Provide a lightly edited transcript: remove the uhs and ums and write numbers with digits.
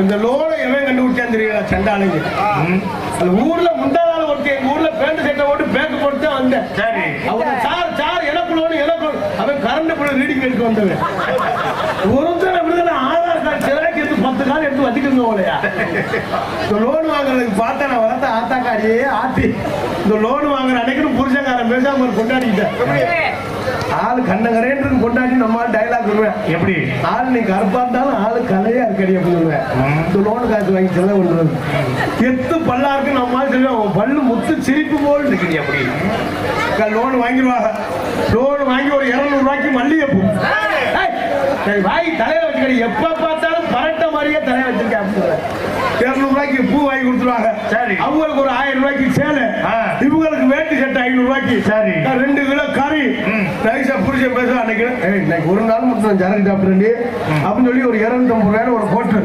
இந்த லோனை எவன் கண்டுபிடிச்சான்னு தெரியல சண்டாளுங்க. அந்த ஊர்ல முந்தாள் ஒருத்தர் எங்க ஊர்ல பேண்ட் சட்டை போட்டு பேக்கு போட்டு வந்தேன். சரி அவன் சார் எனக்கு லோனு அவன் கரண்ட் பிள்ளை ரீடிங் எடுக்க வந்தவன். ஒருத்தர் அப்படிதான் ஆதார் கார்டு சிலைக்கு எடுத்து 10 கால் எடுத்து வச்சுக்கோங்க போலையா. இந்த லோன் வாங்குறதுக்கு பார்த்தா நான் வளர்த்த ஆத்தா காரியே ஆத்தி இந்த லோன் வாங்குற அன்னைக்கு புருஷங்காரன் பேசாம கொண்டாடிக்கிட்டேன். ஆளு கண்ணகரேன்னு கொண்டாடி நம்மளால டைலாக் சொல்லுவேன். எப்படி ஆள் நீ கருப்பா இருந்தாலும் ஆளு கலையா இருக்கடி அப்படின்னு சொல்லுவேன். இந்த லோனு காசு வாங்கி செலவு பண்றது எத்து பல்லா இருக்கு நம்மளால சொல்லுவேன். பல்லு முத்து சிரிப்பு போல் இருக்குது. அப்படி லோன் வாங்கிடுவாங்க. லோன் வாங்கி ஒரு 200 ரூபாய்க்கு மல்லிகைப்பூ வாங்கி தலையில வச்சுக்கடி. எப்ப பார்த்தாலும் பரட்ட மாதிரியே தலைய வச்சிருக்கேன் அப்படின்னு 200 ரூபாய்க்கு பூ வாங்கி கொடுத்துருவாங்க. சரி அவங்களுக்கு ஒரு 1000 ரூபாய்க்கு சேலை, இவங்களுக்கு வேட்டி சட்டை 500 ரூபாய்க்கு. சரி 2 கிலோ கறி நைசா புரிச்ச பேச அன்னைக்கு ஒரு நாள் மட்டும் சரக்கு சாப்பிட்டு அப்படின்னு சொல்லி ஒரு 250 ரூபாய் ஒரு போட்டு